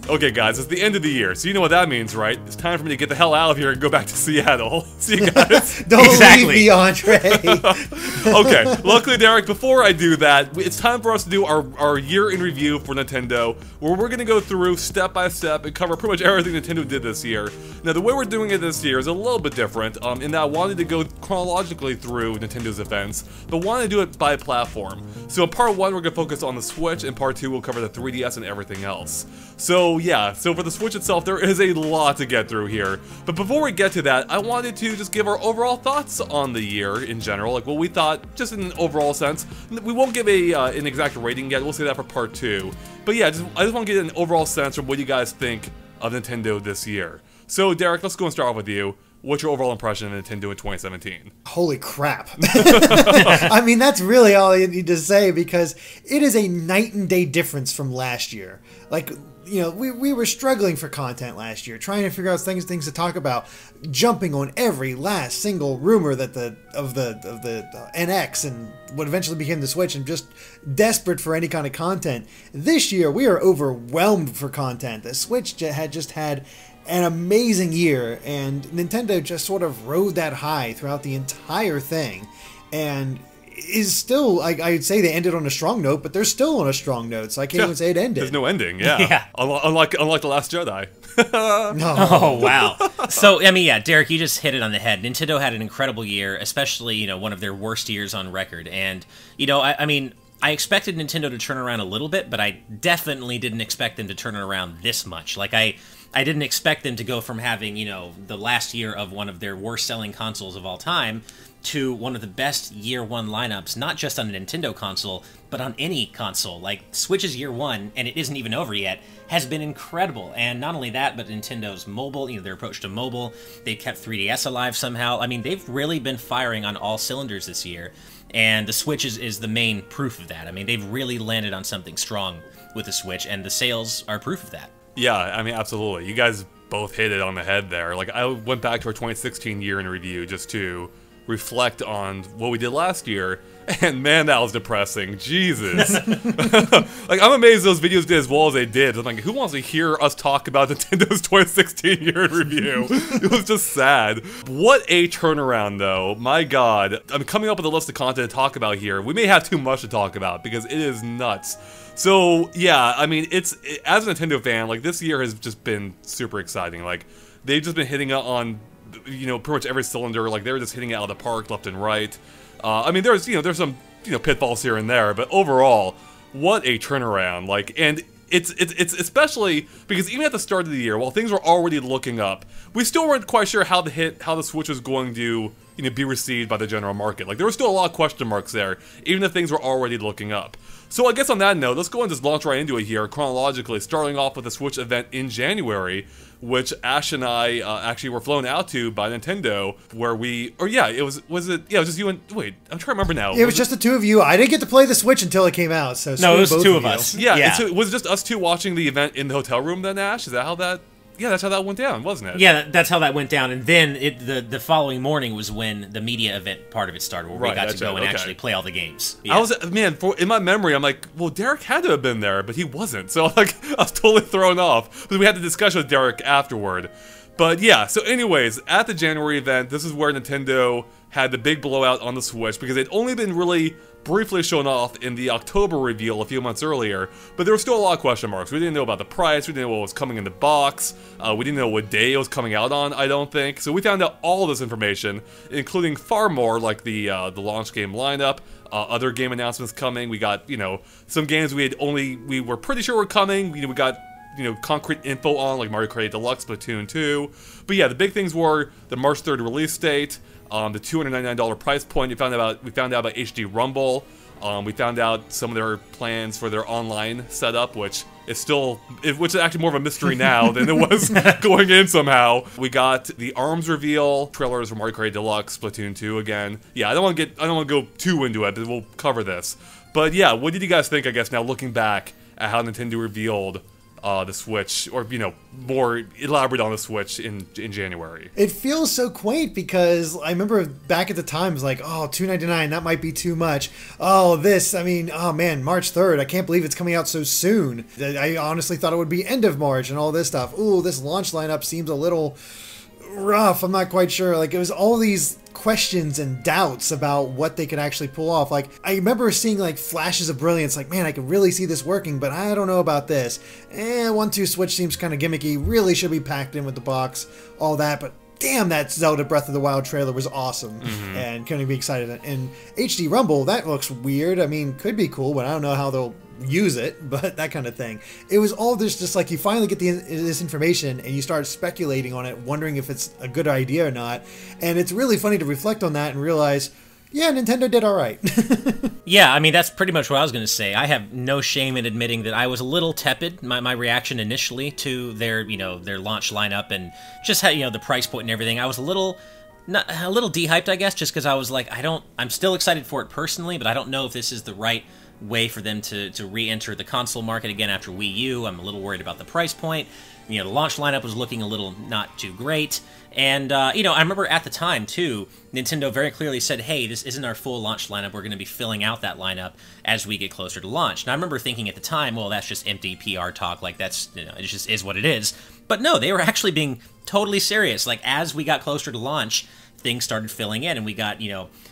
Okay, guys, it's the end of the year, so you know what that means, right? It's time for me to get the hell out of here and go back to Seattle. See you guys. Don't leave me, Andre. Okay, luckily, Derek, before I do that, it's time for us to do our year in review for Nintendo, where we're going to go through step by step and cover pretty much everything Nintendo did this year. Now, the way we're doing it this year is a little bit different, in that I wanted to go chronologically through Nintendo's events, but wanted to do it by platform. So in part 1, we're going to focus on the Switch, and part 2, we'll cover the 3DS and everything else. So yeah, so for the Switch itself, there is a lot to get through here. But before we get to that, I wanted to just give our overall thoughts on the year in general, like what we thought, just in an overall sense. We won't give an exact rating yet, we'll say that for part 2. But yeah, I just want to get an overall sense from what you guys think of Nintendo this year. So Derek, let's go and start off with you. What's your overall impression of Nintendo in 2017? Holy crap. I mean, that's really all I need to say, because it is a night and day difference from last year. Like, you know, we were struggling for content last year, trying to figure out things to talk about, jumping on every last single rumor that of the NX and what eventually became the Switch, and just desperate for any kind of content. This year, we are overwhelmed for content. The Switch had just had an amazing year, and Nintendo just sort of rode that high throughout the entire thing, and is still, I'd say they ended on a strong note, but they're still on a strong note, so I can't even say it ended. There's no ending, yeah. Unlike The Last Jedi. No. Oh, wow. So, I mean, yeah, Derek, you just hit it on the head. Nintendo had an incredible year, especially, you know, one of their worst years on record, and, you know, I mean, I expected Nintendo to turn around a little bit, but I definitely didn't expect them to turn it around this much. Like, I didn't expect them to go from having, you know, the last year of one of their worst-selling consoles of all time to one of the best year one lineups, not just on a Nintendo console, but on any console. Like, Switch's year one, and it isn't even over yet, has been incredible. And not only that, but Nintendo's mobile, you know, their approach to mobile, they kept 3DS alive somehow. I mean, they've really been firing on all cylinders this year, and the Switch is the main proof of that. I mean, they've really landed on something strong with the Switch, and the sales are proof of that. Yeah, I mean, absolutely. You guys both hit it on the head there. Like, I went back to our 2016 year in review just to reflect on what we did last year, and man, that was depressing. Jesus. Like, I'm amazed those videos did as well as they did. I'm like, who wants to hear us talk about Nintendo's 2016 year in review? It was just sad. What a turnaround, though. My God. I'm coming up with a list of content to talk about here. We may have too much to talk about, because it is nuts. So, yeah, I mean, as a Nintendo fan, like, this year has just been super exciting. Like, they've just been hitting it on, you know, pretty much every cylinder. Like, they're just hitting it out of the park left and right. I mean, there's some, you know, pitfalls here and there, but overall, what a turnaround. Like, and it's especially because even at the start of the year, while things were already looking up, we still weren't quite sure how the Switch was going to, you know, be received by the general market. Like, there were still a lot of question marks there, even if things were already looking up. So I guess on that note, let's go and just launch right into it here, chronologically, starting off with the Switch event in January, which Ash and I actually were flown out to by Nintendo, where it was just you and, wait, I'm trying to remember now. It was just the two of you. I didn't get to play the Switch until it came out, so no, it was two of us. Yeah. So was it just us two watching the event in the hotel room then, Ash? Is that how that... Yeah, that's how that went down, wasn't it? Yeah, that's how that went down. And then the following morning was when the media event part of it started, where we got to go and actually play all the games. Yeah. In my memory, I'm like, well, Derek had to have been there, but he wasn't. So like, I was totally thrown off. But we had the discussion with Derek afterward. But yeah, so anyways, at the January event, this is where Nintendo had the big blowout on the Switch, because they'd only been really briefly shown off in the October reveal a few months earlier, but there were still a lot of question marks. We didn't know about the price, we didn't know what was coming in the box, we didn't know what day it was coming out on, I don't think. So we found out all this information, including far more, like the launch game lineup, other game announcements coming. We got, you know, some games we were pretty sure were coming. You know, we got, you know, concrete info on, like Mario Kart Deluxe, Splatoon 2. But yeah, the big things were the March 3rd release date, the $299 price point. We found out about HD Rumble. We found out some of their plans for their online setup, which is actually more of a mystery now than it was going in somehow. We got the ARMS reveal, trailers for Mario Kart Deluxe, Splatoon 2 again. Yeah, I don't want to go too into it, but we'll cover this. But yeah, what did you guys think, I guess, now looking back at how Nintendo revealed the Switch, or more elaborate on the Switch in January. It feels so quaint because I remember back at the time it was like, oh, $2.99, that might be too much. Oh, oh man, March 3rd, I can't believe it's coming out so soon. I honestly thought it would be end of March and all this stuff. Ooh, this launch lineup seems a little rough. I'm not quite sure. Like, it was all these questions and doubts about what they could actually pull off. Like, I remember seeing like flashes of brilliance, like, man, I can really see this working, but I don't know about this. 1-2 Switch seems kind of gimmicky, really should be packed in with the box, all that, but damn, that Zelda Breath of the Wild trailer was awesome, and couldn't be excited. And HD Rumble, that looks weird. I mean, could be cool, but I don't know how they'll use it, but that kind of thing. It was all just like you finally get this information and you start speculating on it, wondering if it's a good idea or not. And it's really funny to reflect on that and realize, yeah, Nintendo did all right. Yeah, I mean, that's pretty much what I was going to say. I have no shame in admitting that I was a little tepid, my reaction initially to their launch lineup and just how, the price point and everything. I was a little de-hyped, I guess, just because I was like, I'm still excited for it personally, but I don't know if this is the right way for them to re-enter the console market again after Wii U. I'm a little worried about the price point. The launch lineup was looking a little not too great. And, I remember at the time, too, Nintendo very clearly said, hey, this isn't our full launch lineup. We're going to be filling out that lineup as we get closer to launch. And I remember thinking at the time, well, that's just empty PR talk. Like, it just is what it is. But no, they were actually being totally serious. Like, as we got closer to launch, things started filling in, and we got,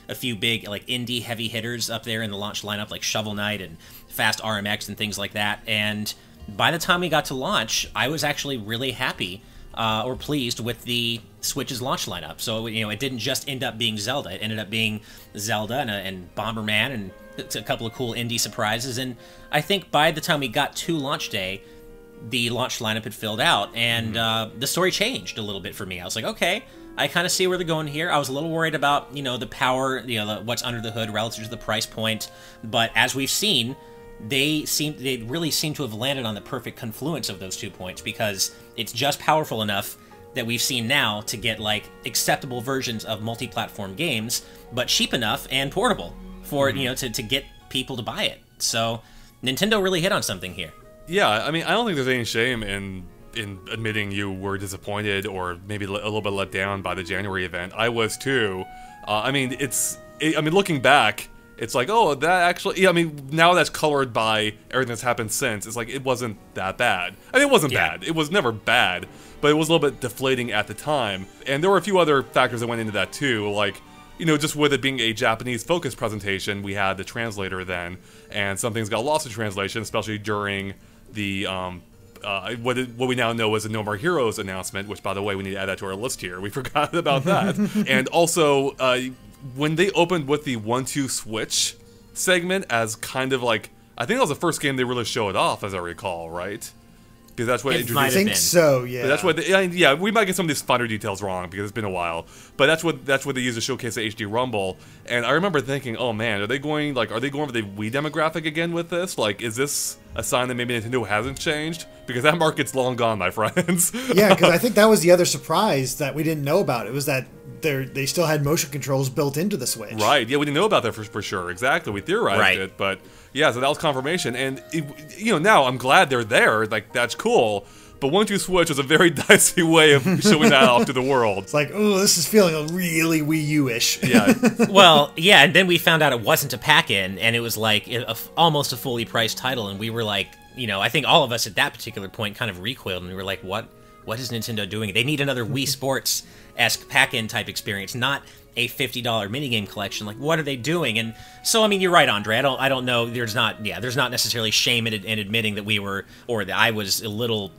a few big, like, indie heavy hitters up there in the launch lineup, like Shovel Knight and Fast RMX and things like that. And by the time we got to launch, I was actually really happy or pleased with the Switch's launch lineup. So, it didn't just end up being Zelda. It ended up being Zelda and Bomberman and a couple of cool indie surprises. And I think by the time we got to launch day, the launch lineup had filled out, and the story changed a little bit for me. I was like, okay, I kind of see where they're going here. I was a little worried about, the power, what's under the hood relative to the price point. But as we've seen, they really seem to have landed on the perfect confluence of those 2 points, because it's just powerful enough that we've seen now to get, like, acceptable versions of multi-platform games, but cheap enough and portable for, to get people to buy it. So Nintendo really hit on something here. Yeah, I mean, I don't think there's any shame in admitting you were disappointed or maybe a little bit let down by the January event. I was too. Looking back, it's like, oh, that actually... Yeah, I mean, now that's colored by everything that's happened since. It's like, it wasn't that bad. I mean, it wasn't bad. It was never bad, but it was a little bit deflating at the time. And there were a few other factors that went into that too, like, just with it being a Japanese-focused presentation, we had the translator then, and some things got lost in translation, especially during the... what we now know as the No More Heroes announcement, which, by the way, we need to add that to our list here. We forgot about that. And also, when they opened with the 1-2 Switch segment as kind of like... I think that was the first game they really showed off, as I recall, right? Because that's what I think so, yeah. But that's what we might get some of these finer details wrong because it's been a while. But that's what they used to showcase the HD Rumble. And I remember thinking, oh man, are they going for the Wii demographic again with this? Like, is this a sign that maybe Nintendo hasn't changed? Because that market's long gone, my friends. Yeah, because I think that was the other surprise that we didn't know about. It was that they still had motion controls built into the Switch. Right, yeah, we didn't know about that for sure. Exactly, we theorized it, but yeah, so that was confirmation. And, now I'm glad they're there. Like, that's cool. But 1-2 Switch was a very dicey way of showing that off to the world. It's like, oh, this is feeling really Wii U-ish. Yeah. Well, yeah, and then we found out it wasn't a pack-in, and it was like almost a fully priced title, and we were like, I think all of us at that particular point kind of recoiled, and we were like, what is Nintendo doing? They need another Wii Sports-esque pack-in type experience, not a $50 minigame collection. Like, what are they doing? And so, I mean, you're right, Andre. I don't know. There's not necessarily shame in admitting that we were, or that I was a little...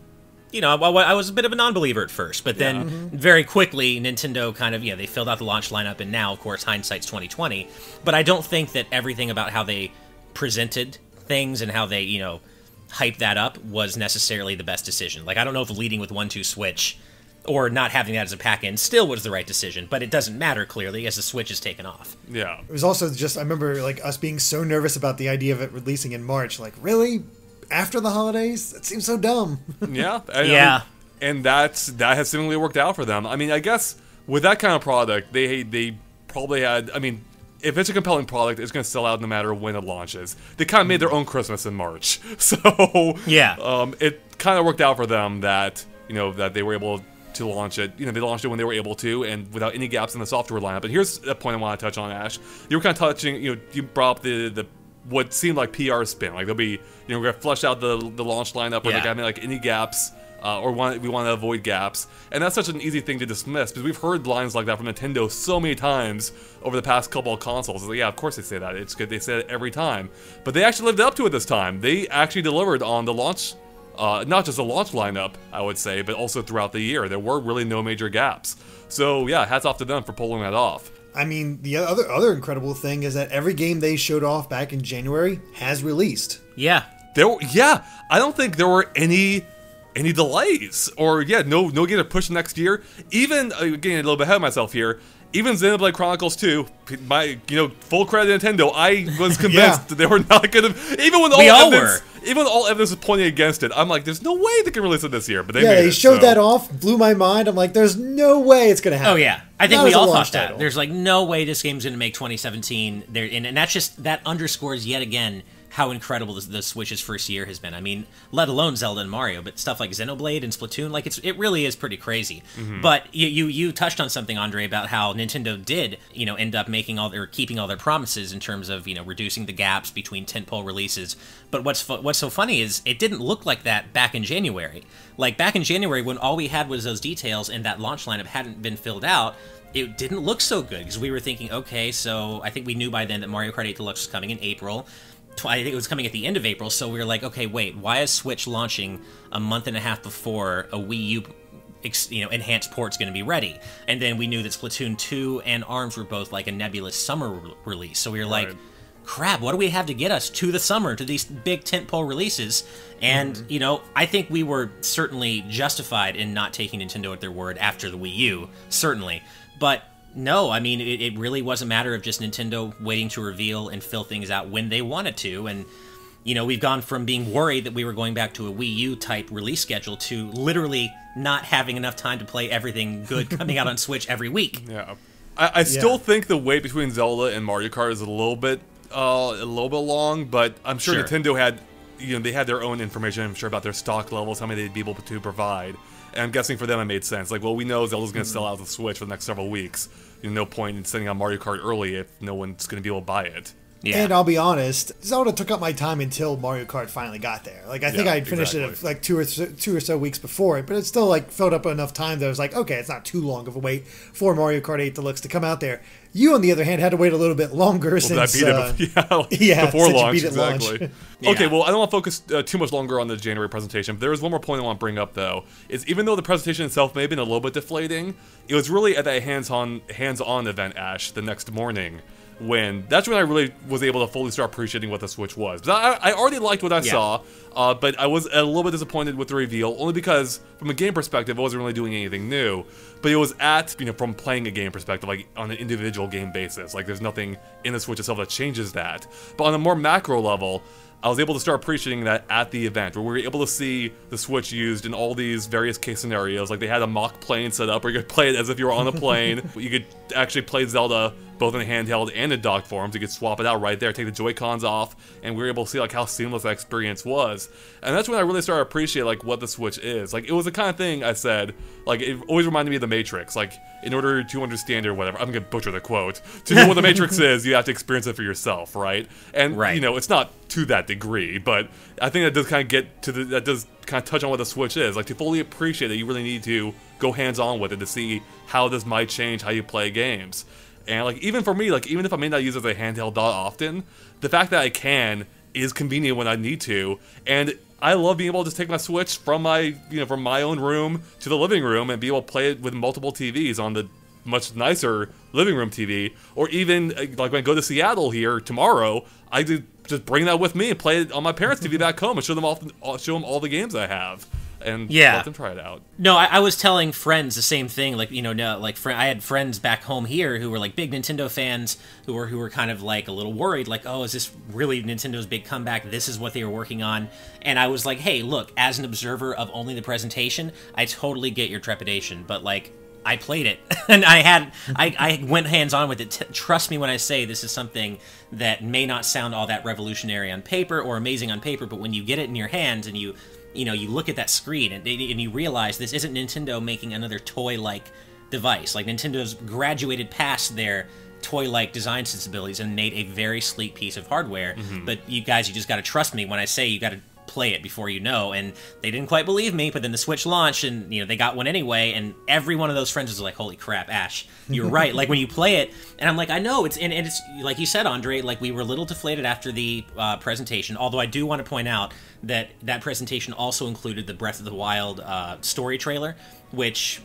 I was a bit of a non-believer at first, but then very quickly, Nintendo kind of, they filled out the launch lineup, and now, of course, hindsight's 2020. But I don't think that everything about how they presented things and how they, hyped that up was necessarily the best decision. Like, I don't know if leading with 1-2 Switch or not having that as a pack-in still was the right decision, but it doesn't matter, clearly, as the Switch is taken off. Yeah. It was also just, I remember, like, us being so nervous about the idea of it releasing in March. Like, really? After the holidays? That seems so dumb. Yeah. Yeah. And that has seemingly worked out for them. I mean, I guess with that kind of product, they probably had... I mean, if it's a compelling product, it's going to sell out no matter when it launches. They kind of made their own Christmas in March. So... Yeah. It kind of worked out for them that, that they were able to launch it. They launched it when they were able to, and without any gaps in the software lineup. But here's a point I want to touch on, Ash. You were kind of touching, you brought up the what seemed like PR spin. Like, there'll be, we're going to flush out the launch lineup, or they're like any gaps, or we want to avoid gaps. And that's such an easy thing to dismiss, because we've heard lines like that from Nintendo so many times over the past couple of consoles. Like, yeah, of course they say that. It's good. They say it every time. But they actually lived up to it this time. They actually delivered on the launch, not just the launch lineup, I would say, but also throughout the year. There were really no major gaps. So yeah, hats off to them for pulling that off. I mean, the other incredible thing is that every game they showed off back in January has released. Yeah. I don't think there were any delays, or no game to push next year. Even getting a little bit ahead of myself here, even Xenoblade Chronicles 2, my full credit to Nintendo, I was convinced that they were not gonna, even when all evidence was pointing against it. I'm like, there's no way they can release it this year, but they showed that off, blew my mind. I'm like, there's no way it's gonna happen. Oh yeah, I think we all thought that. There's like no way this game's gonna make 2017. And that underscores yet again how incredible the Switch's first year has been. I mean, let alone Zelda and Mario, but stuff like Xenoblade and Splatoon, like it really is pretty crazy. But you touched on something, Andre, about how Nintendo did, end up keeping all their promises in terms of, reducing the gaps between tentpole releases. But what's so funny is it didn't look like that back in January. Like back in January, when all we had was those details and that launch lineup hadn't been filled out, it didn't look so good, because we were thinking, okay, so I think we knew by then that Mario Kart 8 Deluxe was coming in April. I think it was coming at the end of April, so we were like, okay, wait, why is Switch launching a month and a half before a Wii U enhanced port's going to be ready? And then we knew that Splatoon 2 and ARMS were both like a nebulous summer release, so we were like, crap, what do we have to get us to the summer, to these big tentpole releases? And, I think we were certainly justified in not taking Nintendo at their word after the Wii U, certainly. But no, I mean, it really was a matter of just Nintendo waiting to reveal and fill things out when they wanted to. And, we've gone from being worried that we were going back to a Wii U-type release schedule to literally not having enough time to play everything good coming out on Switch every week. Yeah. I still think the wait between Zelda and Mario Kart is a little bit long, but I'm sure Nintendo had, they had their own information, I'm sure, about their stock levels, how many they'd be able to provide. And I'm guessing for them it made sense. Like, well, we know Zelda's going to sell out the Switch for the next several weeks. No point in sending out Mario Kart early if no one's going to be able to buy it. Yeah. And I'll be honest, Zelda took up my time until Mario Kart finally got there. Like, I think I finished it like two or so weeks before it, but it still like filled up enough time that I was like, okay, it's not too long of a wait for Mario Kart 8 Deluxe to come out there. You, on the other hand, had to wait a little bit longer since before launch. Exactly. Okay, well, I don't want to focus too much longer on the January presentation, but there is one more point I want to bring up, though. Is even though the presentation itself may have been a little bit deflating, it was really at that hands-on event, Ash, the next morning, that's when I really was able to fully start appreciating what the Switch was. But I already liked what I saw, but I was a little bit disappointed with the reveal, only because from a game perspective, I wasn't really doing anything new. But it was from playing a game perspective, like on an individual game basis. Like, there's nothing in the Switch itself that changes that. But on a more macro level, I was able to start appreciating that at the event, where we were able to see the Switch used in all these various case scenarios. Like, they had a mock plane set up where you could play it as if you were on a plane. You could actually play Zelda both in handheld and in dock forms. You could swap it out right there, take the Joy-Cons off, and we were able to see like how seamless that experience was. And that's when I really started to appreciate like what the Switch is. Like, it was the kind of thing I said, like, it always reminded me of The Matrix. Like, in order to understand it or whatever, I'm gonna butcher the quote, to know what The Matrix is, you have to experience it for yourself, right? And it's not to that degree, but I think that does kind of get to that does kind of touch on what the Switch is. Like, to fully appreciate it, you really need to go hands-on with it to see how this might change how you play games. And like, even for me, like, even if I may not use it as a handheld that often, the fact that I can is convenient when I need to. And I love being able to just take my Switch from my own room to the living room and be able to play it with multiple TVs on the much nicer living room TV. Or even like when I go to Seattle here tomorrow, I just bring that with me and play it on my parents' TV back home and show them all the games I have. And let them try it out. No, I was telling friends the same thing. Like, I had friends back home here who were like big Nintendo fans who were kind of like a little worried, like, oh, is this really Nintendo's big comeback? This is what they were working on. And I was like, hey, look, as an observer of only the presentation, I totally get your trepidation, but like, I played it, and I went hands-on with it. Trust me when I say this is something that may not sound all that revolutionary on paper or amazing on paper, but when you get it in your hands and you you look at that screen and you realize this isn't Nintendo making another toy-like device. Like, Nintendo's graduated past their toy-like design sensibilities and made a very sleek piece of hardware. But you guys, you just got to trust me when I say you got to play it before you know. And they didn't quite believe me, but then the Switch launched, and they got one anyway. And every one of those friends was like, "Holy crap, Ash, you're right!" Like, when you play it, and I'm like, I know it's and it's like you said, Andre. Like, we were a little deflated after the presentation. Although I do want to point out that presentation also included the Breath of the Wild story trailer, which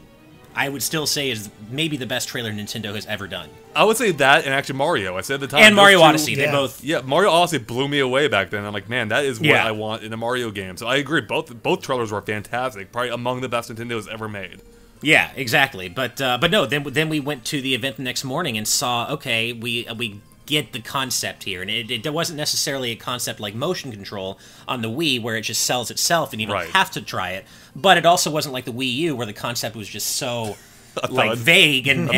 I would still say is maybe the best trailer Nintendo has ever done. I would say that, and actually Mario. I said at the time. And Mario Odyssey. They both. Yeah, Mario Odyssey blew me away back then. I'm like, man, that is what I want in a Mario game. So I agree. Both trailers were fantastic. Probably among the best Nintendo has ever made. Yeah, exactly. But no. Then we went to the event the next morning and saw. Okay, we get the concept here, and it wasn't necessarily a concept like motion control on the Wii, where it just sells itself and you don't have to try it. But it also wasn't like the Wii U, where the concept was just so like vague and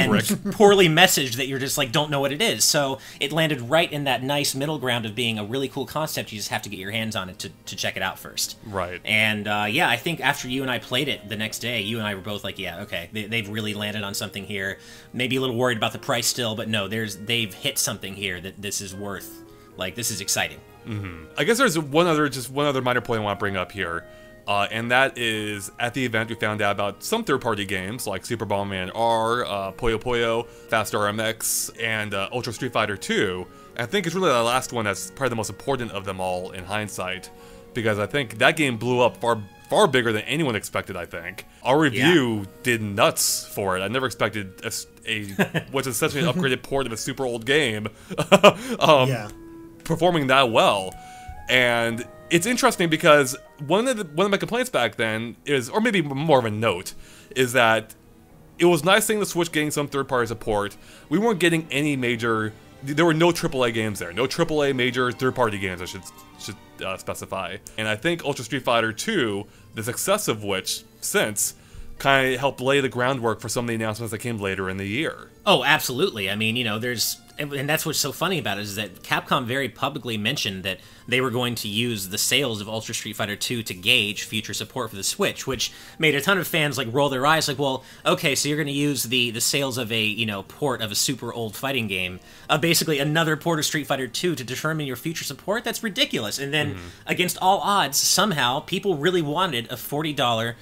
poorly messaged that you're just like don't know what it is. So it landed right in that nice middle ground of being a really cool concept. You just have to get your hands on it to check it out first. Right. And I think after you and I played it the next day, you and I were both like, yeah, okay, they've really landed on something here. Maybe a little worried about the price still, but no, they've hit something here that this is worth. Like, this is exciting. I guess there's one other minor point I want to bring up here. And that is, at the event, we found out about some third-party games like Super Bomberman R, Puyo Puyo, Fast RMX, and Ultra Street Fighter 2. I think it's really the last one that's probably the most important of them all in hindsight, because I think that game blew up far bigger than anyone expected. I think our review did nuts for it. I never expected what's essentially an upgraded port of a super old game performing that well. And it's interesting because one of my complaints back then is, or maybe more of a note, is that it was nice seeing the Switch getting some third-party support. We weren't getting any major. There were no AAA games there, no AAA major third-party games. I should specify. And I think Ultra Street Fighter 2, the success of which since kind of helped lay the groundwork for some of the announcements that came later in the year. Oh, absolutely. I mean, and that's what's so funny about it is that Capcom very publicly mentioned that they were going to use the sales of Ultra Street Fighter 2 to gauge future support for the Switch, which made a ton of fans like roll their eyes like, well, okay, so you're going to use the sales of a port of a super old fighting game, basically another port of Street Fighter 2 to determine your future support? That's ridiculous. And then against all odds, somehow people really wanted a $40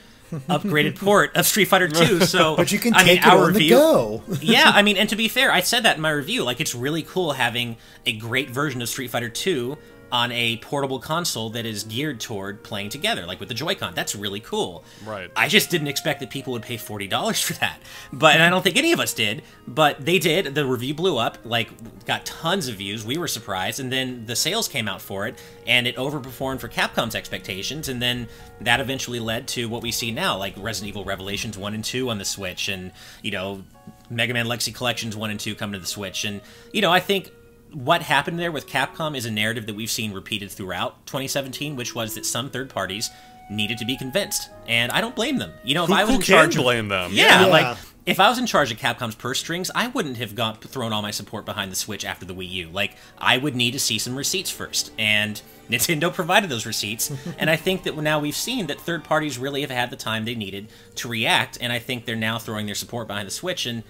upgraded port of Street Fighter 2, so but you can take it on the go. Yeah, I mean, and to be fair, I said that in my review. Like, it's really cool having a great version of Street Fighter 2 on a portable console that is geared toward playing together, like with the Joy-Con. That's really cool. Right. I just didn't expect that people would pay $40 for that. And I don't think any of us did, but they did. The review blew up, like, got tons of views. We were surprised, and then the sales came out for it, and it overperformed for Capcom's expectations, and then that eventually led to what we see now, like Resident Evil Revelations 1 and 2 on the Switch, and, Mega Man Legacy Collections 1 and 2 come to the Switch. And, I think what happened there with Capcom is a narrative that we've seen repeated throughout 2017, which was that some third parties needed to be convinced, and I don't blame them. If I was in charge, blame them. Yeah, like if I was in charge of Capcom's purse strings, I wouldn't have thrown all my support behind the Switch after the Wii U. Like, I would need to see some receipts first, and Nintendo provided those receipts. And I think that now we've seen that third parties really have had the time they needed to react, and I think they're now throwing their support behind the Switch. And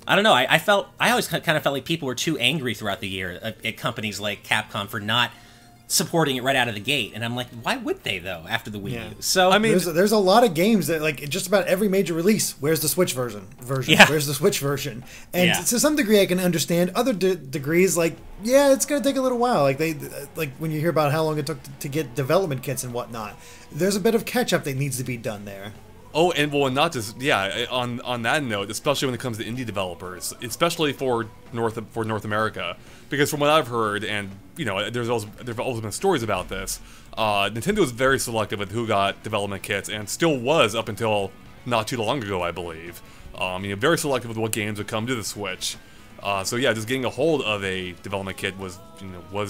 I don't know. I always kind of felt like people were too angry throughout the year at companies like Capcom for not supporting it right out of the gate, and I'm like, why would they though after the Wii U? So I mean, there's a lot of games that, like, just about every major release, where's the Switch version? Yeah. Where's the Switch version? And to some degree, I can understand. Other degrees, like, yeah, it's gonna take a little while. Like when you hear about how long it took to get development kits and whatnot, there's a bit of catch up that needs to be done there. Oh, and not just on that note, especially when it comes to indie developers, especially for North America, because from what I've heard, and there's also been stories about this, Nintendo was very selective with who got development kits, and still was up until not too long ago, I believe. Very selective with what games would come to the Switch. So yeah, just getting a hold of a development kit was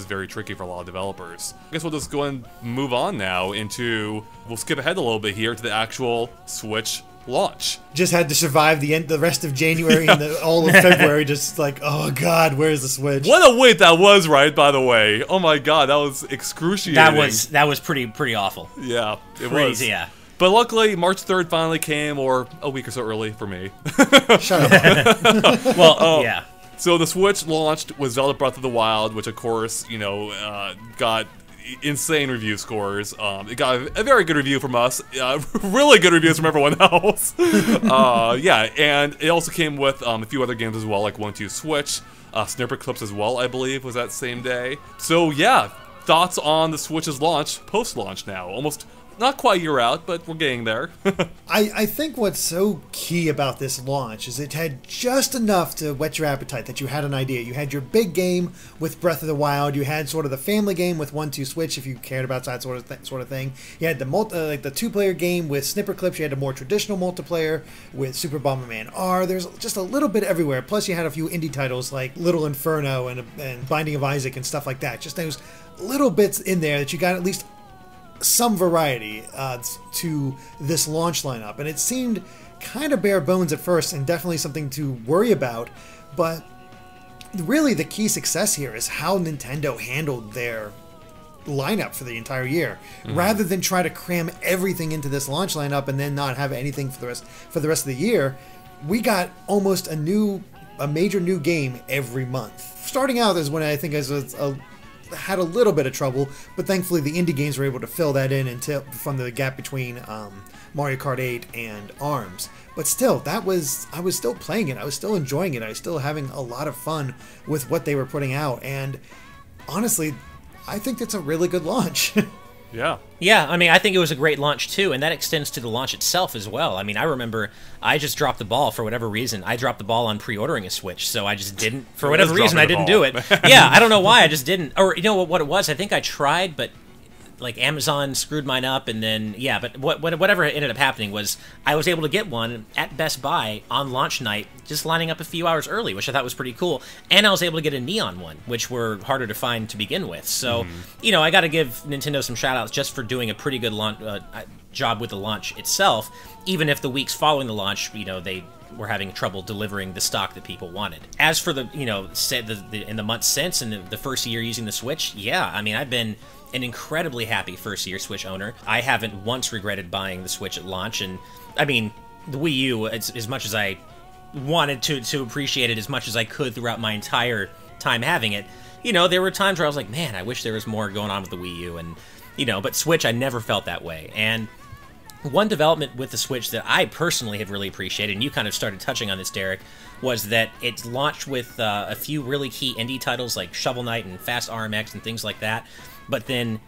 very tricky for a lot of developers. I guess we'll just go and move on now we'll skip ahead a little bit here to the actual Switch launch. Just had to survive the rest of January and all of February. Just like, oh God, where's the Switch? What a wait that was, right? By the way, oh my God, that was excruciating. That was pretty awful. Yeah, it Pretty, was. yeah. But luckily, March 3rd finally came, or a week or so early for me. Shut up. Well, yeah. So the Switch launched with Zelda Breath of the Wild, which of course, got insane review scores. It got a very good review from us, really good reviews from everyone else. Yeah, and it also came with a few other games as well, like 1-2 Switch, Snipper Clips as well, I believe, was that same day. So yeah, thoughts on the Switch's launch, post-launch now, almost not quite a year out, but we're getting there. I think what's so key about this launch is it had just enough to whet your appetite that you had an idea. You had your big game with Breath of the Wild. You had sort of the family game with 1-2 Switch, if you cared about that sort of thing. You had the two-player game with Snipper Clips. You had a more traditional multiplayer with Super Bomberman R. There's just a little bit everywhere. Plus, you had a few indie titles like Little Inferno and Binding of Isaac and stuff like that. Just those little bits in there that you got at least some variety to this launch lineup, and it seemed kind of bare bones at first and definitely something to worry about, but really the key success here is how Nintendo handled their lineup for the entire year. Rather than try to cram everything into this launch lineup and then not have anything for the rest of the year, we got almost a major new game every month. Starting out is when I think had a little bit of trouble, but thankfully the indie games were able to fill that in from the gap between Mario Kart 8 and ARMS. But still, I was still playing it. I was still enjoying it. I was still having a lot of fun with what they were putting out. And honestly, I think that's a really good launch. Yeah. Yeah, I mean, I think it was a great launch, too, and that extends to the launch itself as well. I mean, I remember I just dropped the ball for whatever reason. I dropped the ball on pre-ordering a Switch, so I just didn't. For whatever reason, I didn't do it. Yeah, I don't know why, I just didn't. Or, you know what it was? I think I tried, but like Amazon screwed mine up, and then yeah. But whatever ended up happening was I was able to get one at Best Buy on launch night, just lining up a few hours early, which I thought was pretty cool. And I was able to get a Neon one, which were harder to find to begin with. So I got to give Nintendo some shout outs just for doing a pretty good job with the launch itself, even if the weeks following the launch, they were having trouble delivering the stock that people wanted. As for the in the months since and the first year using the Switch, yeah, I mean, I've been an incredibly happy first-year Switch owner. I haven't once regretted buying the Switch at launch, and I mean, the Wii U, as much as I wanted to appreciate it as much as I could throughout my entire time having it, there were times where I was like, man, I wish there was more going on with the Wii U, and but Switch, I never felt that way. And one development with the Switch that I personally have really appreciated, and you kind of started touching on this, Derek, was that it launched with a few really key indie titles like Shovel Knight and Fast RMX and things like that, but then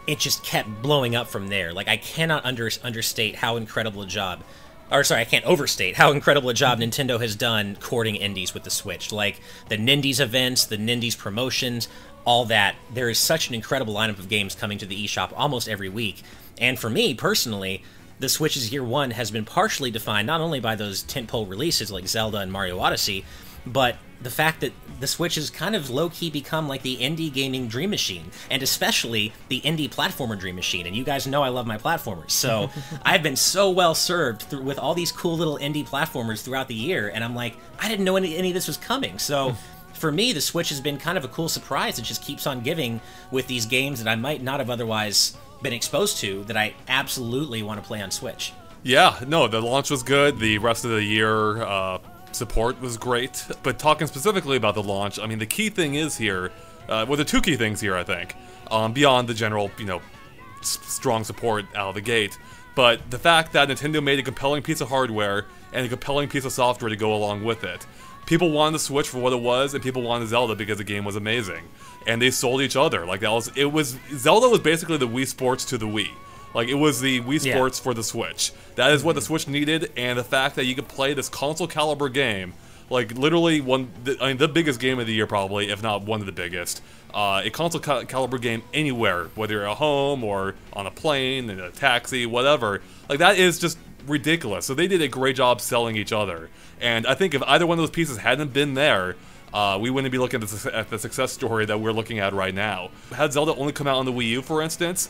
it just kept blowing up from there. Like, I cannot understate how incredible a job, I can't overstate how incredible a job Nintendo has done courting indies with the Switch. Like, the Nindies events, the Nindies promotions, all that. There is such an incredible lineup of games coming to the eShop almost every week. And for me, personally, the Switch's year one has been partially defined not only by those tentpole releases like Zelda and Mario Odyssey, but the fact that the Switch has kind of low-key become like the indie gaming dream machine, and especially the indie platformer dream machine. And you guys know I love my platformers, so I've been so well served with all these cool little indie platformers throughout the year, and I'm like, I didn't know any of this was coming. So for me, the Switch has been kind of a cool surprise. It just keeps on giving with these games that I might not have otherwise been exposed to that I absolutely want to play on Switch. Yeah, no, the launch was good. The rest of the year support was great. But talking specifically about the launch, I mean, the key thing is here, the two key things here, I think, beyond the general, strong support out of the gate, but the fact that Nintendo made a compelling piece of hardware and a compelling piece of software to go along with it. People wanted the Switch for what it was, and people wanted Zelda because the game was amazing. And they sold each other. Like, Zelda was basically the Wii Sports to the Wii. Like, it was the Wii Sports for the Switch. That is what the Switch needed, and the fact that you could play this console-caliber game, like, literally the biggest game of the year probably, if not one of the biggest, a console-caliber game anywhere, whether you're at home or on a plane, in a taxi, whatever. Like, that is just ridiculous. So they did a great job selling each other. And I think if either one of those pieces hadn't been there, we wouldn't be looking at the success story that we're looking at right now. Had Zelda only come out on the Wii U, for instance,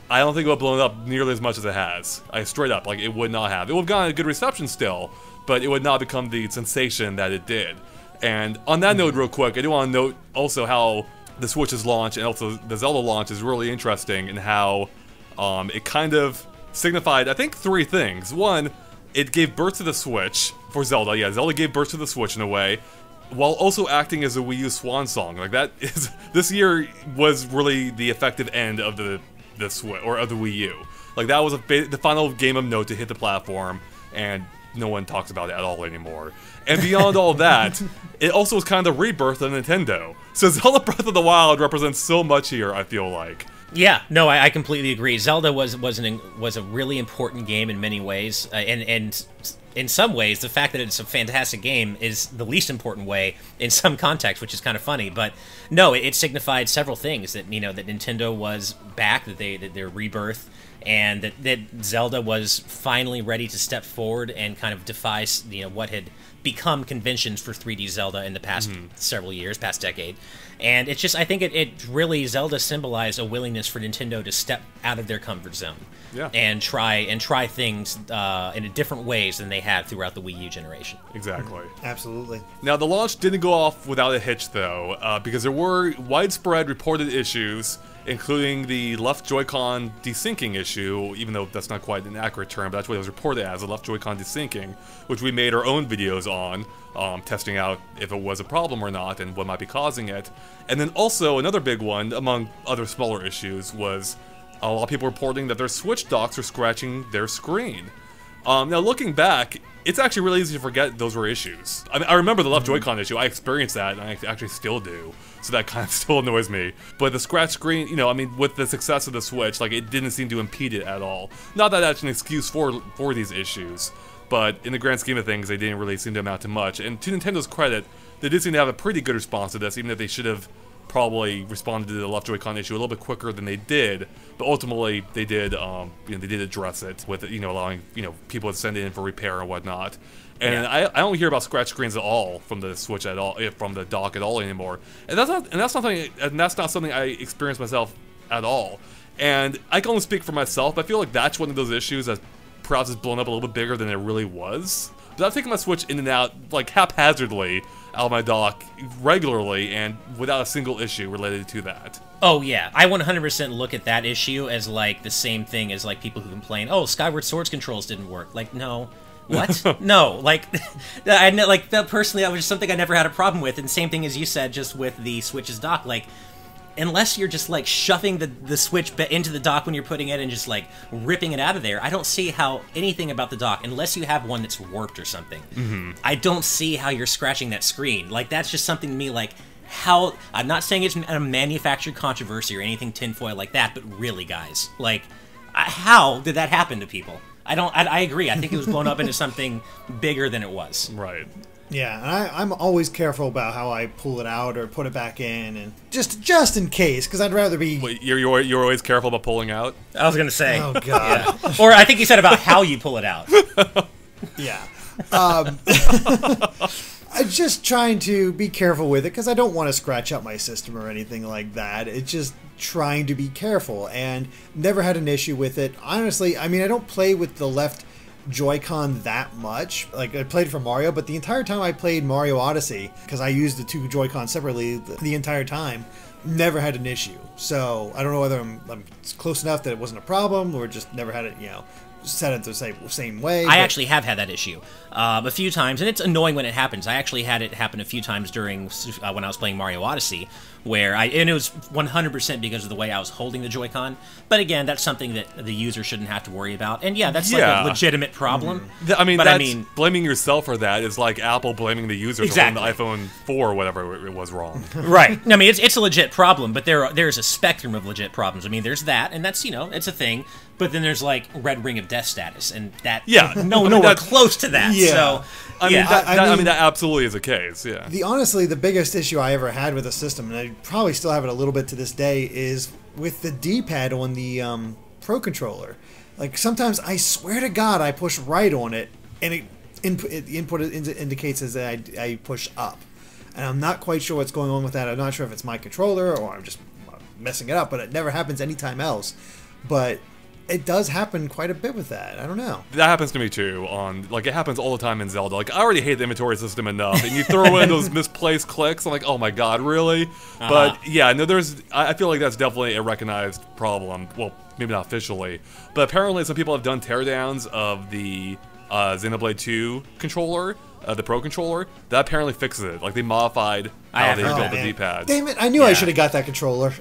I don't think it would have blown up nearly as much as it has. Straight up, like, it would not have. It would have gotten a good reception still, but it would not become the sensation that it did. And on that note, real quick, I do want to note also how the Switch's launch and also the Zelda launch is really interesting, and how it kind of signified, I think, 3 things. One, it gave birth to the Switch for Zelda. Yeah, Zelda gave birth to the Switch in a way, while also acting as a Wii U swan song. Like, that is, this year was really the effective end of the Switch, or of the Wii U. Like, that was the final game of note to hit the platform, and no one talks about it at all anymore. And beyond all that, it also was kind of the rebirth of Nintendo. So Zelda Breath of the Wild represents so much here, I feel like. Yeah, no, I completely agree. Zelda was a really important game in many ways, and in some ways, the fact that it's a fantastic game is the least important way in some context, which is kind of funny. But no, it signified several things, that that Nintendo was back, that their rebirth, and that Zelda was finally ready to step forward and kind of defy what had become conventions for 3D Zelda in the past several years, past decade. And it's just, I think it really, Zelda symbolized a willingness for Nintendo to step out of their comfort zone. Yeah. And try things in different ways than they had throughout the Wii U generation. Exactly. Absolutely. Now, the launch didn't go off without a hitch, though, because there were widespread reported issues, including the left Joy-Con desyncing issue, even though that's not quite an accurate term, but that's what it was reported as, the left Joy-Con desyncing, which we made our own videos on, testing out if it was a problem or not and what might be causing it. And then also, another big one, among other smaller issues, was a lot of people reporting that their Switch docks are scratching their screen. Now, looking back, it's actually really easy to forget those were issues. I mean, I remember the left Joy-Con issue. I experienced that, and I actually still do. So that kind of still annoys me. But the scratch screen, I mean, with the success of the Switch, like, it didn't seem to impede it at all. Not that that's an excuse for these issues, but in the grand scheme of things, they didn't really seem to amount to much. And to Nintendo's credit, they did seem to have a pretty good response to this, even if they should have probably responded to the left Joy-Con issue a little bit quicker than they did, but ultimately they did, they did address it with, allowing, people to send it in for repair and whatnot. And yeah. I don't hear about scratch screens at all from the Switch at all, from the dock at all anymore. And that's not something I experienced myself at all. And I can only speak for myself, but I feel like that's one of those issues that perhaps has blown up a little bit bigger than it really was. But I've taken my Switch in and out, like, haphazardly out of my dock regularly and without a single issue related to that. Oh yeah, I 100% look at that issue as like the same thing as like people who complain, oh, Skyward Sword's controls didn't work. Like, no. What? No, like, personally, that was just something I never had a problem with. And same thing as you said, just with the Switch's dock, like, unless you're just like shoving the Switch into the dock when you're putting it and just like ripping it out of there, I don't see how anything about the dock, unless you have one that's warped or something, I don't see how you're scratching that screen. Like, that's just something to me, like, how, I'm not saying it's a manufactured controversy or anything tinfoil like that, but really, guys, like, how did that happen to people? I agree. I think it was blown up into something bigger than it was. Right. Yeah, and I'm always careful about how I pull it out or put it back in, and just in case, because I'd rather be. Wait, you're always careful about pulling out? I was gonna say. Oh god. Yeah. Or I think you said about how you pull it out. Yeah. I'm just trying to be careful with it because I don't want to scratch up my system or anything like that. It's just trying to be careful, and never had an issue with it. Honestly, I mean, I don't play with the left Joy-Con that much. Like, I played for Mario, but the entire time I played Mario Odyssey, because I used the two Joy-Cons separately the entire time, never had an issue. So I don't know whether I'm close enough that it wasn't a problem, or just never had it, set it the same way. I actually have had that issue a few times, and it's annoying when it happens. I actually had it happen a few times during when I was playing Mario Odyssey, and it was 100% because of the way I was holding the Joy-Con. But again, that's something that the user shouldn't have to worry about. And yeah, that's like a legitimate problem. I mean, blaming yourself for that is like Apple blaming the user for when the iPhone 4 or whatever it was wrong. Right. I mean, it's a legit problem, but there's a spectrum of legit problems. I mean, there's that, and that's, it's a thing. But then there's like Red Ring of Death status, and that nowhere close to that. Yeah. So I mean that absolutely is the case. Yeah. Honestly, the biggest issue I ever had with the system, and I probably still have it a little bit to this day, is with the D-pad on the Pro Controller. Like, sometimes I swear to God I push right on it, and the input indicates as I push up, and I'm not quite sure what's going on with that. I'm not sure if it's my controller or I'm just messing it up, but it never happens anytime else. but it does happen quite a bit with that. I don't know. That happens to me too. Like it happens all the time in Zelda. Like I already hate the inventory system enough, and you throw in those misplaced clicks. I'm like, oh my god, really? But yeah, no, I feel like that's definitely a recognized problem. Well, maybe not officially, but apparently some people have done teardowns of the Xenoblade 2 controller. The Pro controller, that apparently fixes it. Like, they modified how they built the D-pads. Damn it, I knew I should have got that controller.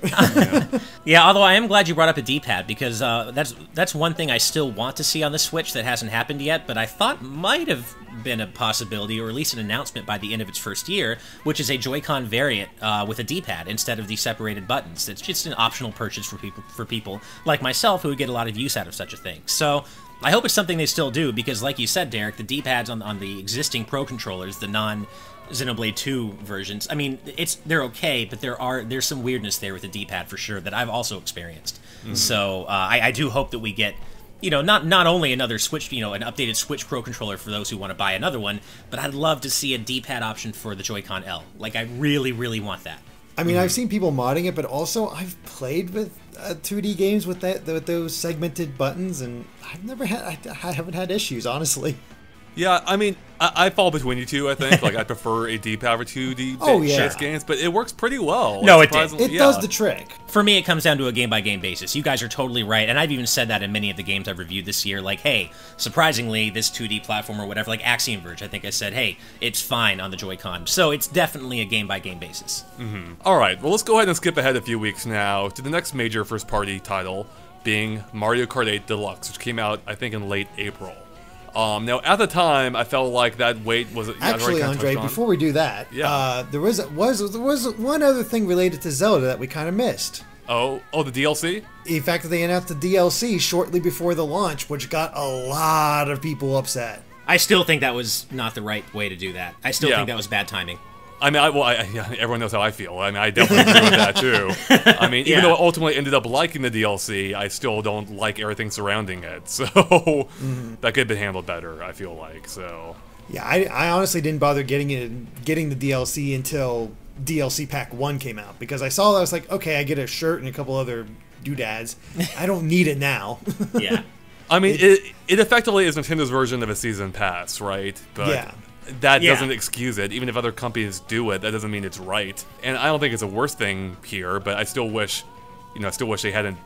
Yeah, although I am glad you brought up a D-pad, because that's one thing I still want to see on the Switch that hasn't happened yet, but I thought might have been a possibility, or at least an announcement by the end of its first year, which is a Joy-Con variant with a D-pad instead of the separated buttons. It's just an optional purchase for people like myself who would get a lot of use out of such a thing. So I hope it's something they still do, because like you said, Derek, the D-pads on the existing Pro controllers, the non-Xenoblade 2 versions, I mean, they're okay, but there's some weirdness there with the D-pad for sure that I've also experienced. So I do hope that we get, not only another Switch, an updated Switch Pro controller for those who want to buy another one, but I'd love to see a D-pad option for the Joy-Con L. Like, I really, really want that. I mean, I've seen people modding it, but also I've played with 2D games with those segmented buttons, and I haven't had issues, honestly. Yeah, I mean, I fall between you two, I think. Like, I prefer a D-pad for 2D based games, but it works pretty well. No, it does the trick. For me, it comes down to a game-by-game basis. You guys are totally right, and I've even said that in many of the games I've reviewed this year. Like, hey, surprisingly, this 2D platform or whatever, like Axiom Verge, I think I said, hey, it's fine on the Joy-Con. So it's definitely a game-by-game basis. All right, well, let's go ahead and skip ahead a few weeks now to the next major first-party title, being Mario Kart 8 Deluxe, which came out, I think, in late April. Now, at the time, I felt like that wait was... Actually, Andre, before we do that, there was one other thing related to Zelda that we kind of missed. Oh, the DLC? The fact that they announced the DLC shortly before the launch, which got a lot of people upset. I still think that was not the right way to do that. I still think that was bad timing. I mean, everyone knows how I feel. I mean, I definitely agree with that, too. I mean, even though I ultimately ended up liking the DLC, I still don't like everything surrounding it. So, that could have been handled better, I feel like, so... Yeah, I honestly didn't bother getting the DLC until DLC Pack 1 came out, because I saw that, I was like, okay, I get a shirt and a couple other doodads. I don't need it now. Yeah. I mean, it effectively is Nintendo's version of a season pass, right? But that doesn't excuse it. Even if other companies do it, that doesn't mean it's right. And I don't think it's a worse thing here, but I still wish, they hadn't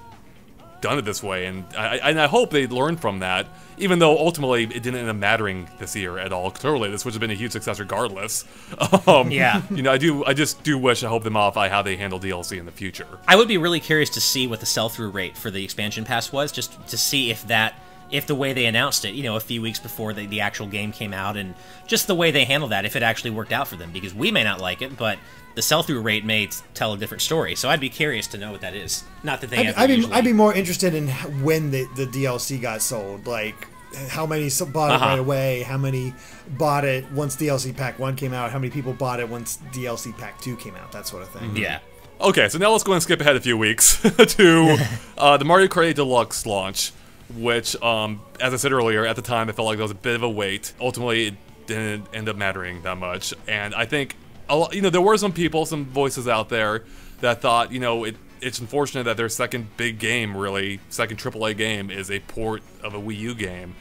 done it this way. And I hope they learned from that, even though ultimately it didn't end up mattering this year at all. Totally, this would have been a huge success regardless. I just do wish I hope they modify how they handle DLC in the future. I would be really curious to see what the sell-through rate for the expansion pass was, just to see if the way they announced it, a few weeks before the actual game came out, and just the way they handled that, if it actually worked out for them. Because we may not like it, but the sell-through rate may tell a different story. So I'd be curious to know what that is. Not that they I'd be more interested in when the DLC got sold. Like, how many bought it right away, how many bought it once DLC Pack 1 came out, how many people bought it once DLC Pack 2 came out, that sort of thing. Yeah. Okay, so now let's go and skip ahead a few weeks to the Mario Kart 8 Deluxe launch, which, as I said earlier, at the time it felt like there was a bit of a wait. Ultimately, it didn't end up mattering that much, and I think, there were some voices out there that thought, it's unfortunate that their second big game, really, second AAA game, is a port of a Wii U game.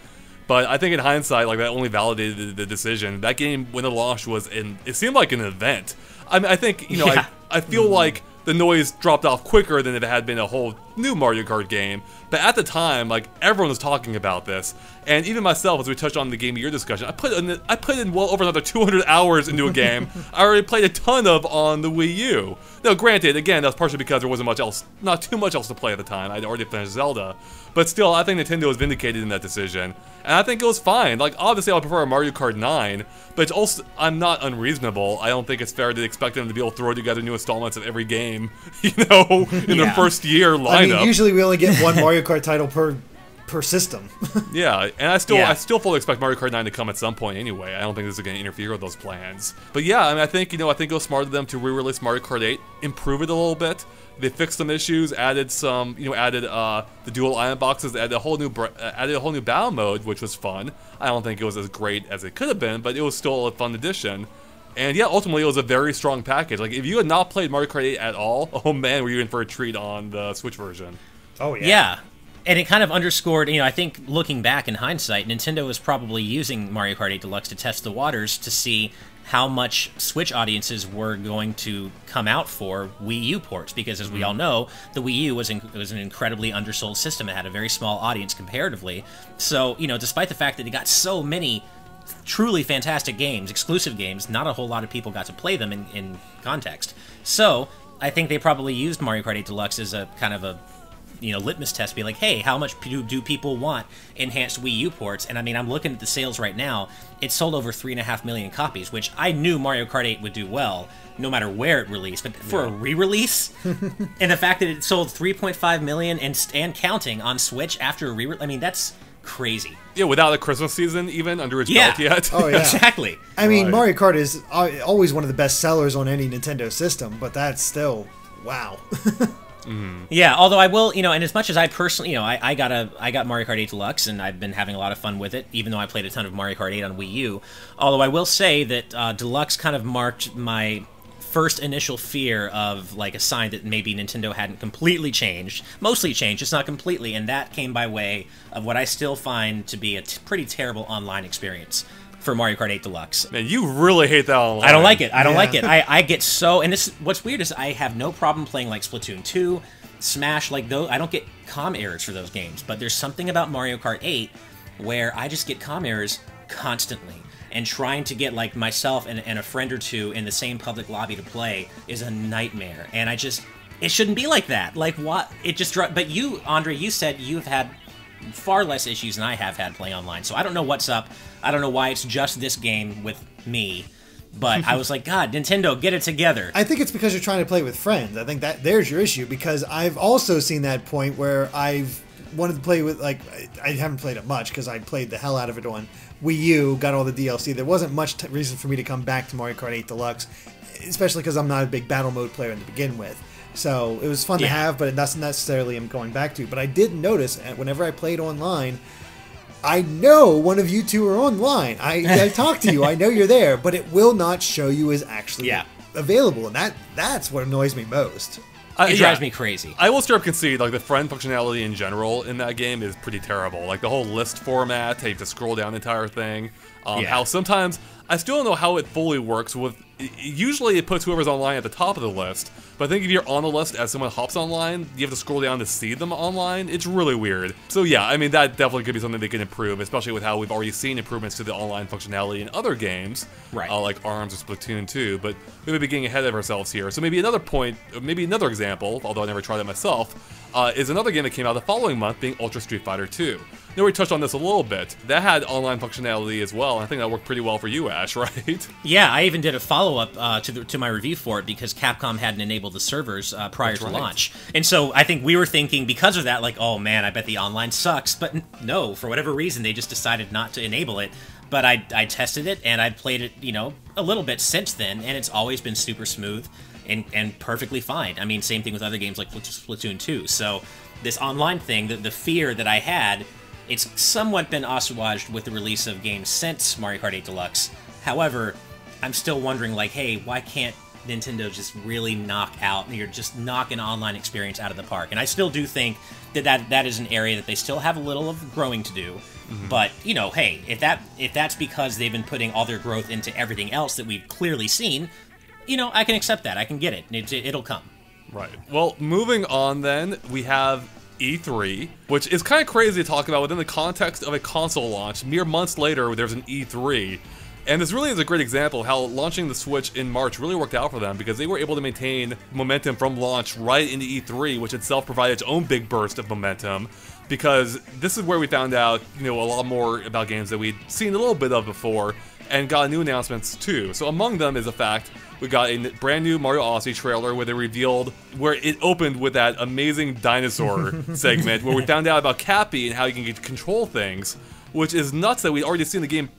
But I think in hindsight, like, that only validated the decision. That game, when it launched, it seemed like an event. I mean, I think, I feel like the noise dropped off quicker than if it had been a whole new Mario Kart game. But at the time, like, everyone was talking about this. And even myself, as we touched on the Game of the Year discussion, I put in well over another 200 hours into a game I already played a ton of on the Wii U. Now, granted, again, that's partially because there wasn't not too much else to play at the time. I'd already finished Zelda. But still, I think Nintendo was vindicated in that decision. And I think it was fine. Like, obviously, I would prefer a Mario Kart 9, but it's also, I'm not unreasonable. I don't think it's fair to expect them to be able to throw together new installments of every game, in the first year lineup. I mean, usually we only get one Mario Kart title per system. Yeah, and I still fully expect Mario Kart 9 to come at some point anyway. I don't think this is going to interfere with those plans. But yeah, I mean, I think it was smart of them to re-release Mario Kart 8, improve it a little bit. They fixed some issues, added the dual iron boxes, added a whole new battle mode, which was fun. I don't think it was as great as it could have been, but it was still a fun addition. And yeah, ultimately it was a very strong package. Like, if you had not played Mario Kart 8 at all, oh man, were you in for a treat on the Switch version. Oh yeah. Yeah. And it kind of underscored, I think looking back in hindsight, Nintendo was probably using Mario Kart 8 Deluxe to test the waters to see how much Switch audiences were going to come out for Wii U ports, because as we all know, the Wii U was an incredibly undersold system. It had a very small audience comparatively. So, despite the fact that it got so many truly fantastic games, exclusive games, not a whole lot of people got to play them in context. So, I think they probably used Mario Kart 8 Deluxe as a kind of a litmus test, be like, hey, how much do people want enhanced Wii U ports? And I mean, I'm looking at the sales right now. It sold over 3.5 million copies, which I knew Mario Kart 8 would do well, no matter where it released. But for a re-release, and the fact that it sold 3.5 million and counting on Switch after a re-release, I mean, that's crazy. Yeah, without a Christmas season even under its belt yet. Oh, yeah. Exactly. I mean, Mario Kart is always one of the best sellers on any Nintendo system, but that's still, wow. Yeah, although I will, and as much as I personally, I got Mario Kart 8 Deluxe, and I've been having a lot of fun with it, even though I played a ton of Mario Kart 8 on Wii U. Although I will say that Deluxe kind of marked my first initial fear of, like, a sign that maybe Nintendo hadn't completely changed. Mostly changed, just not completely, and that came by way of what I still find to be a pretty terrible online experience for Mario Kart 8 Deluxe. Man, you really hate that online. I don't like it. I don't like it. I get so... And this, what's weird is I have no problem playing, like, Splatoon 2, Smash, like, those. I don't get comm errors for those games. But there's something about Mario Kart 8 where I just get comm errors constantly. And trying to get, like, myself and a friend or two in the same public lobby to play is a nightmare. And I just... It shouldn't be like that. Like, what? It just... But you, Andre, you said you've had far less issues than I have had playing online. So I don't know what's up. I don't know why it's just this game with me, but I was like, God, Nintendo, get it together. I think it's because you're trying to play with friends. I think that there's your issue, because I've also seen that point where I've wanted to play with, like, I haven't played it much because I played the hell out of it on Wii U, got all the DLC. There wasn't much reason for me to come back to Mario Kart 8 Deluxe, especially because I'm not a big battle mode player to begin with. So it was fun to have, but it doesn't necessarily I'm going back to. But I did notice whenever I played online, I know one of you two are online. I talk to you. I know you're there, but it will not show you as actually available, and that's what annoys me most. It drives me crazy. I will straight up concede, like, the friend functionality in general in that game is pretty terrible. Like, the whole list format, how you have to scroll down the entire thing. How sometimes, I still don't know how it fully works with... Usually it puts whoever's online at the top of the list, but I think if you're on the list as someone hops online, you have to scroll down to see them online. It's really weird. So yeah, I mean, that definitely could be something they can improve, especially with how we've already seen improvements to the online functionality in other games, like ARMS or Splatoon 2, but we may be getting ahead of ourselves here. So maybe another point, maybe another example, although I never tried it myself, is another game that came out the following month, being Ultra Street Fighter 2. We already touched on this a little bit. That had online functionality as well, and I think that worked pretty well for you, Ash, right? Yeah, I even did a follow-up to my review for it because Capcom hadn't enabled the servers prior to launch. And so I think we were thinking, because of that, like, oh man, I bet the online sucks. But no, for whatever reason, they just decided not to enable it. But I tested it, and I've played it, a little bit since then, and it's always been super smooth and perfectly fine. I mean, same thing with other games like Splatoon 2. So this online thing, the fear that I had... It's somewhat been assuaged with the release of games since Mario Kart 8 Deluxe. However, I'm still wondering, like, hey, why can't Nintendo just really knock an online experience out of the park? And I still do think that is an area that they still have a little of growing to do. But, hey, if that's because they've been putting all their growth into everything else that we've clearly seen, I can accept that. I can get it. It'll come. Right. Well, moving on then, we have E3, which is kind of crazy to talk about within the context of a console launch. Mere months later, there's an E3. And this really is a great example of how launching the Switch in March really worked out for them, because they were able to maintain momentum from launch right into E3, which itself provided its own big burst of momentum, because this is where we found out, a lot more about games that we'd seen a little bit of before, and got new announcements too. So among them is the fact we got a brand new Mario Odyssey trailer where it opened with that amazing dinosaur segment where we found out about Cappy and how you can control things, which is nuts that we'd already seen the game,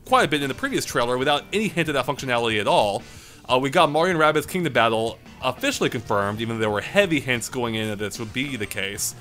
quite a bit in the previous trailer without any hint of that functionality at all. We got Mario & Rabbids Kingdom Battle officially confirmed, even though there were heavy hints going in that this would be the case.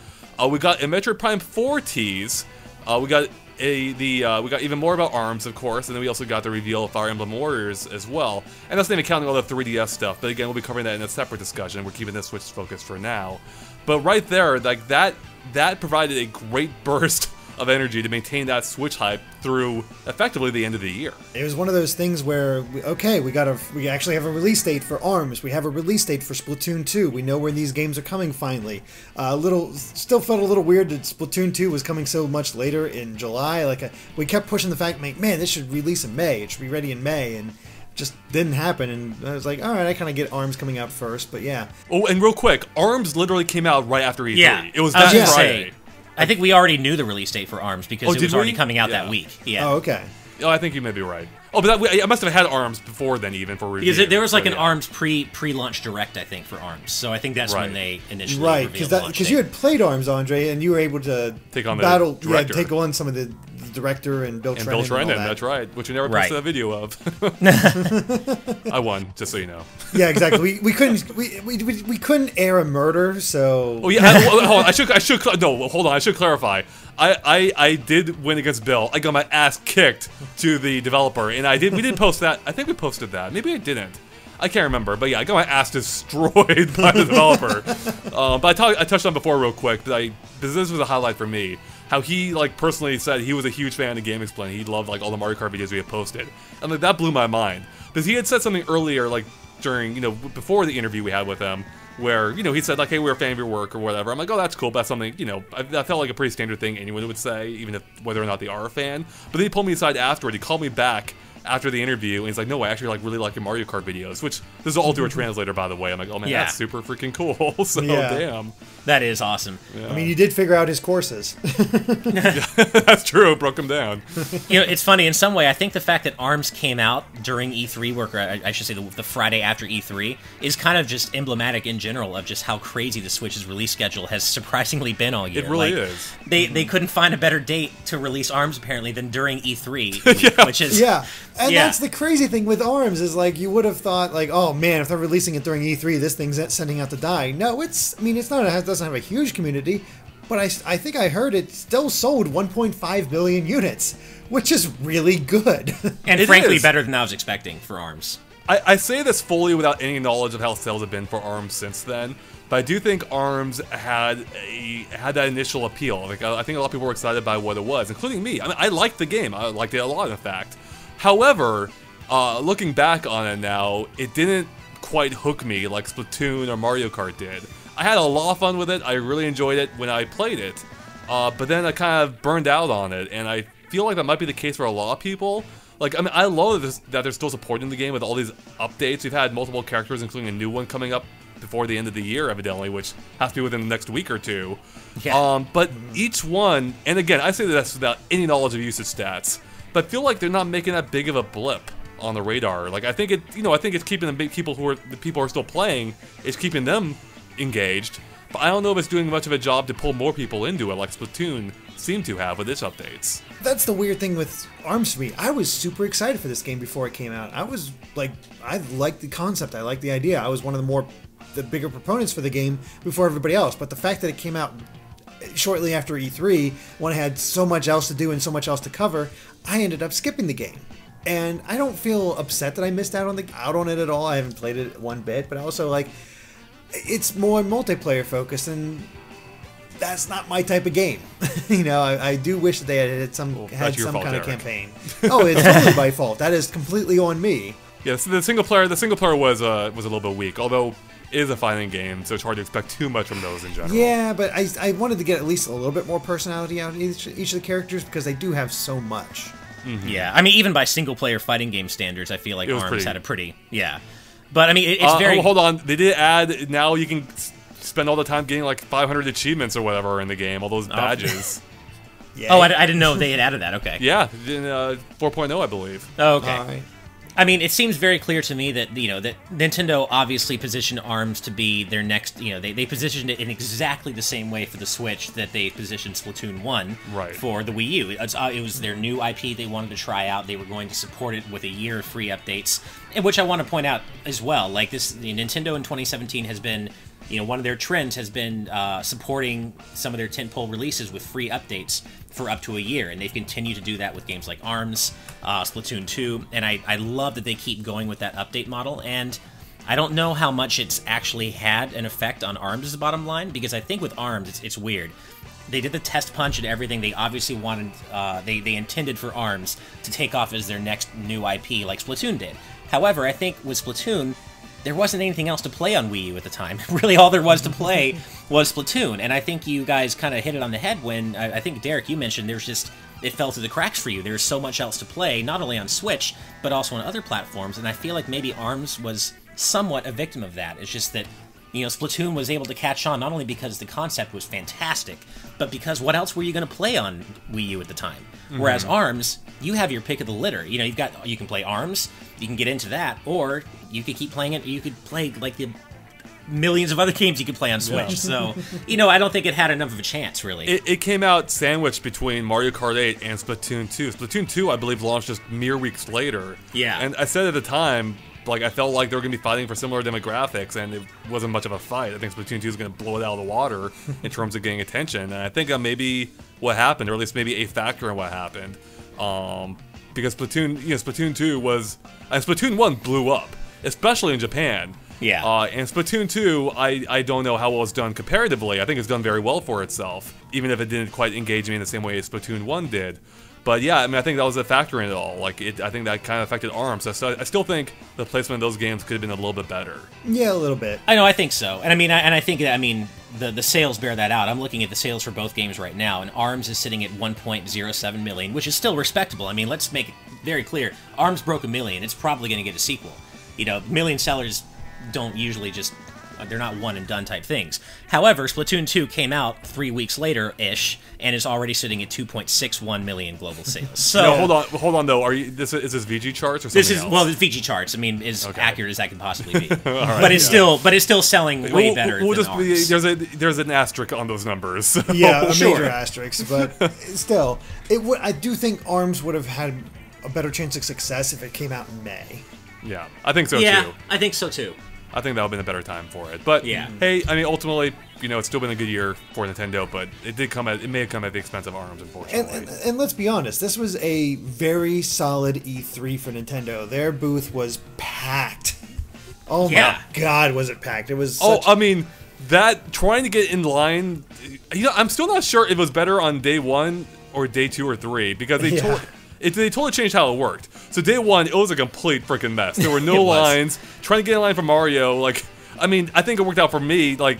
We got a Metroid Prime 4 tease. We got even more about ARMS, of course, and then we also got the reveal of Fire Emblem Warriors as well. And that's not even counting all the 3DS stuff, but again, we'll be covering that in a separate discussion. We're keeping this Switch focused for now. But right there, like, that that provided a great burst of energy to maintain that Switch hype through effectively the end of the year. It was one of those things where, we actually have a release date for ARMS. We have a release date for Splatoon 2. We know when these games are coming finally. Still felt a little weird that Splatoon 2 was coming so much later in July. We kept pushing the fact, man, this should release in May. It should be ready in May, and just didn't happen. And I was like, all right, I kind of get ARMS coming out first, but yeah. Oh, and real quick, ARMS literally came out right after E3. Yeah, it was that Friday. I think we already knew the release date for ARMS because it was already coming out that week. Yeah. Oh, okay. Oh, I think you may be right. Oh, but I must have had ARMS before then, even for review. Because there was an ARMS pre-launch direct, I think, for ARMS. So I think that's when they initially revealed the launch date. Because you had played ARMS, Andre, and you were able to take on the director. take on some of the director and Bill Trinen. And that's right, which you never posted a video of. I won, just so you know. Yeah, exactly. We couldn't air a murder, so. Oh yeah, I should clarify. I did win against Bill. I got my ass kicked to the developer, and we did post that. I think we posted that. Maybe I didn't. I can't remember, but yeah, I got my ass destroyed by the developer. But I touched on before real quick that this was a highlight for me. How he personally said he was a huge fan of GameXplain. He loved all the Mario Kart videos we had posted, and that blew my mind because he had said something earlier, during before the interview we had with him, where he said hey, we're a fan of your work or whatever. I'm like, oh, that's cool. But that's something that felt like a pretty standard thing anyone would say, even if whether or not they are a fan. But then he pulled me aside afterward. He called me back after the interview, and he's like, no, I actually really like your Mario Kart videos, which this is all through a translator, by the way. I'm like, oh man, that's super freaking cool. So damn, that is awesome. Yeah. I mean, you did figure out his courses. That's true. Broke him down. It's funny in some way. I think the fact that ARMS came out during E3, or I should say the Friday after E3, is kind of just emblematic in general of just how crazy the Switch's release schedule has surprisingly been all year. It really is. They couldn't find a better date to release ARMS apparently than during E3, which is And that's the crazy thing with ARMS is you would have thought oh man, if they're releasing it during E3, this thing's sending out to die. No, it's not. It doesn't have a huge community, but I think I heard it still sold 1.5 million units, which is really good. And frankly, better than I was expecting for ARMS. I say this fully without any knowledge of how sales have been for ARMS since then, but I do think ARMS had that initial appeal. I think a lot of people were excited by what it was, including me. I mean, I liked the game. I liked it a lot, in fact. However, looking back on it now, it didn't quite hook me like Splatoon or Mario Kart did. I had a lot of fun with it. I really enjoyed it when I played it, but then I kind of burned out on it, and I feel like that might be the case for a lot of people. I love that they're still supporting the game with all these updates. We've had multiple characters, including a new one coming up before the end of the year, evidently, which has to be within the next week or two. Yeah. But each one, and again, I say that's without any knowledge of usage stats, but I feel like they're not making that big of a blip on the radar. I think it's keeping the people who are still playing, it's keeping them engaged. But I don't know if it's doing much of a job to pull more people into it, like Splatoon seemed to have with its updates. That's the weird thing with ARMS for me. I was super excited for this game before it came out. I liked the concept. I liked the idea. I was one of the bigger proponents for the game before everybody else. But the fact that it came out shortly after E3, when I had so much else to do and so much else to cover, I ended up skipping the game. And I don't feel upset that I missed out on it at all. I haven't played it one bit, but also it's more multiplayer focused, and that's not my type of game. I do wish that they had some kind of campaign. Oh, it's totally my fault. That is completely on me. Yeah, so the single player was a little bit weak, although it is a fighting game, so it's hard to expect too much from those in general. Yeah, but I wanted to get at least a little bit more personality out of each of the characters because they do have so much. Mm-hmm. Yeah, I mean, even by single-player fighting game standards, I feel like ARMS had a pretty... Yeah. But, I mean, it's very... hold on. They did add... Now you can spend all the time getting, 500 achievements or whatever in the game. All those badges. Yeah. Oh, I didn't know they had added that. Okay. Yeah. In 4.0, I believe. Oh, okay. All right. I mean, it seems very clear to me that, that Nintendo obviously positioned ARMS to be their next, they positioned it in exactly the same way for the Switch that they positioned Splatoon 1 for the Wii U. It was their new IP they wanted to try out. They were going to support it with a year of free updates, which I want to point out as well. Nintendo in 2017 has been, one of their trends has been supporting some of their tentpole releases with free updates for up to a year, and they've continued to do that with games like ARMS, Splatoon 2, and I love that they keep going with that update model. And I don't know how much it's actually had an effect on ARMS as the bottom line, because I think with ARMS, it's weird. They did the test punch and everything. They obviously wanted, they intended for ARMS to take off as their next new IP, like Splatoon did. However, I think with Splatoon, there wasn't anything else to play on Wii U at the time. Really, all there was to play was Splatoon, and I think you guys kind of hit it on the head when, I think, Derek, you mentioned there's just, it fell through the cracks for you. There's so much else to play, not only on Switch, but also on other platforms, and I feel like maybe ARMS was somewhat a victim of that. It's just that, you know, Splatoon was able to catch on not only because the concept was fantastic, but because what else were you going to play on Wii U at the time? Whereas ARMS, you have your pick of the litter. You know, you can play ARMS, you can get into that, or you could keep playing it, or you could play like the millions of other games you could play on Switch. So, you know, I don't think it had enough of a chance, really. It came out sandwiched between Mario Kart 8 and Splatoon 2. Splatoon 2, I believe, launched just mere weeks later. Yeah. And I said at the time, like, I felt like they were going to be fighting for similar demographics, and it wasn't much of a fight. I think Splatoon 2 is going to blow it out of the water in terms of getting attention, and I think maybe what happened, or at least maybe a factor in what happened, because Splatoon 2 was, and Splatoon 1 blew up, especially in Japan. Yeah. And Splatoon 2, I don't know how well it's done comparatively. I think it's done very well for itself, even if it didn't quite engage me in the same way as Splatoon 1 did. But yeah, I mean, I think that was a factor in it all. Like, I think that kind of affected ARMS. So I still think the placement of those games could have been a little bit better. Yeah, a little bit. I know, I think so. And I mean, I think the sales bear that out. I'm looking at the sales for both games right now, and ARMS is sitting at 1.07 million, which is still respectable. I mean, let's make it very clear. ARMS broke 1 million. It's probably going to get a sequel. You know, million sellers don't usually just, they're not one and done type things. However, Splatoon 2 came out 3 weeks later-ish, and is already sitting at 2.61 million global sales. So no, hold on though. Is this VG charts or something else? Well, the VG charts. I mean, as accurate as that can possibly be. Right, but it's still selling way better than ARMS. There's an asterisk on those numbers. So. Yeah, a major asterisk, but still, I do think ARMS would have had a better chance of success if it came out in May. Yeah, I think so too. Yeah, I think so too. I think that would have been a better time for it. But yeah. Hey, I mean, ultimately, you know, it's still been a good year for Nintendo, but it may have come at the expense of ARMS, unfortunately. And let's be honest, this was a very solid E3 for Nintendo. Their booth was packed. Oh my God, was it packed? It was. I mean, that trying to get in line. You know, I'm still not sure if it was better on day 1 or day 2 or 3 because they totally changed how it worked. So day 1, it was a complete freaking mess. There were no lines. Trying to get in line for Mario, like, I mean, I think it worked out for me. Like,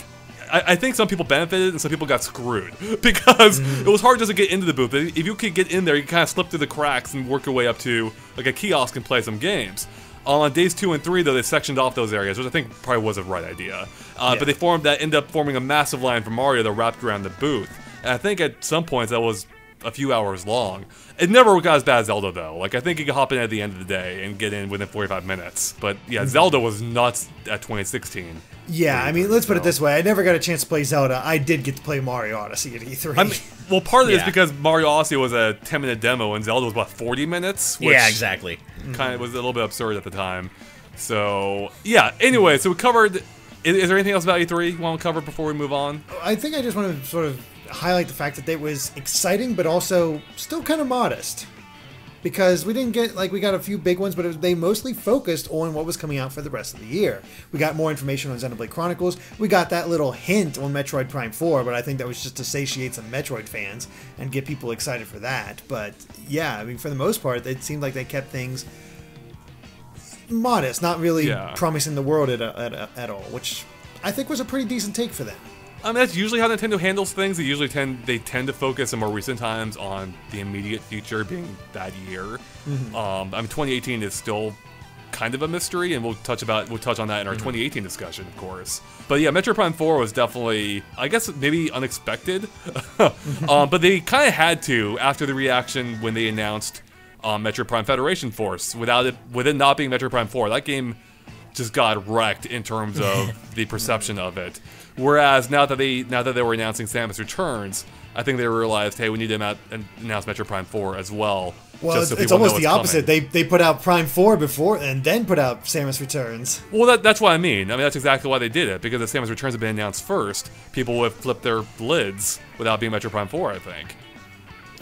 I think some people benefited and some people got screwed because it was hard just to get into the booth. If you could get in there, you kind of slip through the cracks and work your way up to like a kiosk and play some games. On days 2 and 3, though, they sectioned off those areas, which I think probably was the right idea. But they ended up forming a massive line for Mario that wrapped around the booth. And I think at some points that was a few hours long. It never got as bad as Zelda, though. Like, I think you could hop in at the end of the day and get in within 45 minutes. But, yeah, Zelda was nuts at 2016. Yeah, I mean, let's put it this way. I never got a chance to play Zelda. I did get to play Mario Odyssey at E3. I mean, well, part of it is because Mario Odyssey was a 10-minute demo and Zelda was, what, 40 minutes? Which exactly. Kind of was a little bit absurd at the time. So, yeah. Anyway, so we covered... Is there anything else about E3 you want to cover before we move on? I think I just want to sort of highlight the fact that it was exciting, but also still kind of modest. Because we didn't get, like, we got a few big ones, but they mostly focused on what was coming out for the rest of the year. We got more information on Xenoblade Chronicles. We got that little hint on Metroid Prime 4, but I think that was just to satiate some Metroid fans and get people excited for that. But, yeah, I mean, for the most part, it seemed like they kept things modest, not really promising the world at all, which I think was a pretty decent take for them. I mean, that's usually how Nintendo handles things. They tend to focus in more recent times on the immediate future being that year. I mean, 2018 is still kind of a mystery, and we'll touch on that in our 2018 discussion, of course. But yeah, Metroid Prime 4 was definitely, I guess, maybe unexpected, but they kind of had to after the reaction when they announced Metroid Prime Federation Force. With it not being Metroid Prime 4, that game just got wrecked in terms of the perception of it. Whereas now that they were announcing Samus Returns, I think they realized, hey, we need to announce Metroid Prime 4 as well. Well, so it's almost the opposite. They put out Prime 4 before and then put out Samus Returns. Well, that's what I mean. I mean, that's exactly why they did it, because if Samus Returns had been announced first, people would have flipped their lids without being Metroid Prime 4, I think.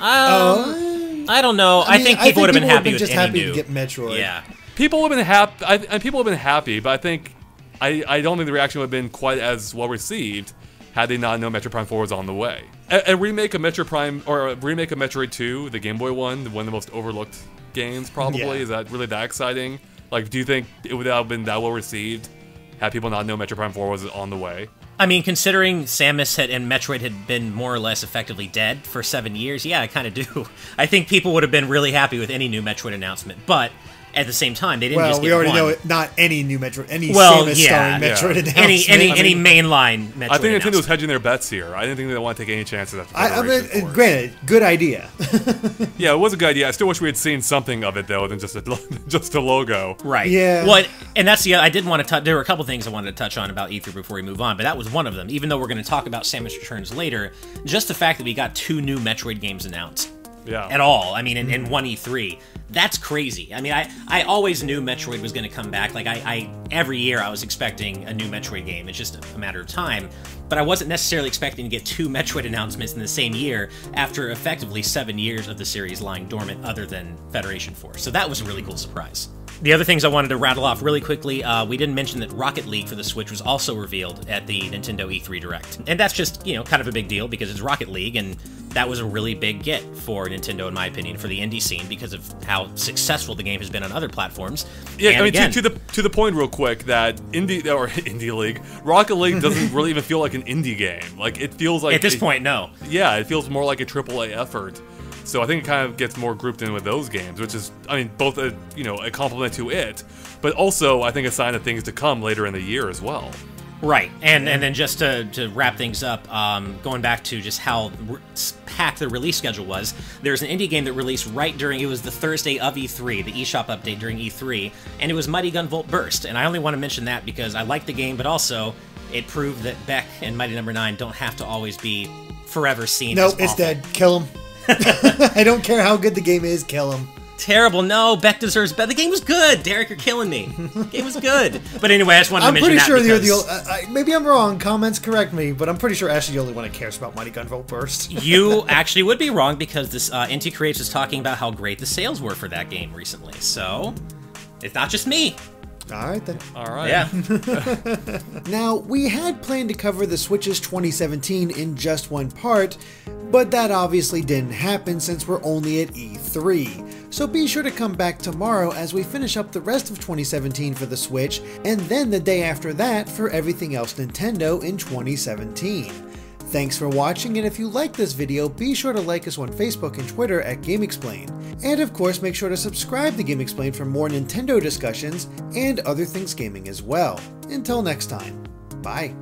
I don't know. I think people would have been happy with just any happy new. to get Metroid. Yeah. People have been happy. People have been happy, but I think I don't think the reaction would have been quite as well received had they not known Metroid Prime 4 was on the way. A remake of Metroid Prime, or a remake of Metroid 2, the Game Boy one of the most overlooked games, probably. Yeah. Is that really that exciting? Like, do you think it would have been that well received had people not known Metroid Prime 4 was on the way? I mean, considering Samus and Metroid had been more or less effectively dead for 7 years, yeah, I kind of do. I think people would have been really happy with any new Metroid announcement, but at the same time, they didn't just get we already one. know it. Not any new Metroid, any Samus starring Metroid announcement. Any mainline Metroid. I think Nintendo was hedging their bets here. I didn't think they want to take any chances after Federation Force. Granted, good idea. Yeah, it was a good idea. I still wish we had seen something of it though, than just a logo. Right. Yeah. Well, and that's I did want to touch. There were a couple things I wanted to touch on about E3 before we move on, but that was one of them. Even though we're going to talk about Samus Returns later, just the fact that we got 2 new Metroid games announced. Yeah. At all. I mean, in one E3. That's crazy. I mean, I always knew Metroid was going to come back. Like, every year I was expecting a new Metroid game. It's just a matter of time. But I wasn't necessarily expecting to get 2 Metroid announcements in the same year after effectively 7 years of the series lying dormant other than Federation Force. So that was a really cool surprise. The other things I wanted to rattle off really quickly, we didn't mention that Rocket League for the Switch was also revealed at the Nintendo E3 Direct. And that's just, kind of a big deal because it's Rocket League, and that was a really big get for Nintendo, in my opinion, for the indie scene because of how successful the game has been on other platforms. Yeah, and I mean, again, to the point real quick that Indie League, Rocket League doesn't really even feel like an indie game. Like, it feels like... At this point, no. Yeah, it feels more like a AAA effort. So I think it kind of gets more grouped in with those games, which is, I mean, both a compliment to it, but also I think a sign of things to come later in the year as well. Right, and then just to wrap things up, going back to just how packed the release schedule was, there's an indie game that released it was the Thursday of E3, the eShop update during E3, and it was Mighty Gun Volt Burst, and I only want to mention that because I like the game, but also it proved that Beck and Mighty No. 9 don't have to always be forever seen as awful. It's dead. Kill him. I don't care how good the game is, kill him. Terrible. No, Beck deserves better. The game was good. Derek, you're killing me. The game was good. But anyway, I just wanted to mention that. I'm pretty sure you're the only... maybe I'm wrong. Comments correct me, but I'm pretty sure Ashley's the only one that cares about Mighty Gun Volt Burst. You actually would be wrong because this Inti Creates was talking about how great the sales were for that game recently. So, it's not just me. All right, then. All right. Yeah. Now, we had planned to cover the Switch's 2017 in just one part, but that obviously didn't happen since we're only at E3. So be sure to come back tomorrow as we finish up the rest of 2017 for the Switch, and then the day after that for everything else Nintendo in 2017. Thanks for watching, and if you like this video, be sure to like us on Facebook and Twitter at GameXplain. And of course, make sure to subscribe to GameXplain for more Nintendo discussions and other things gaming as well. Until next time, bye.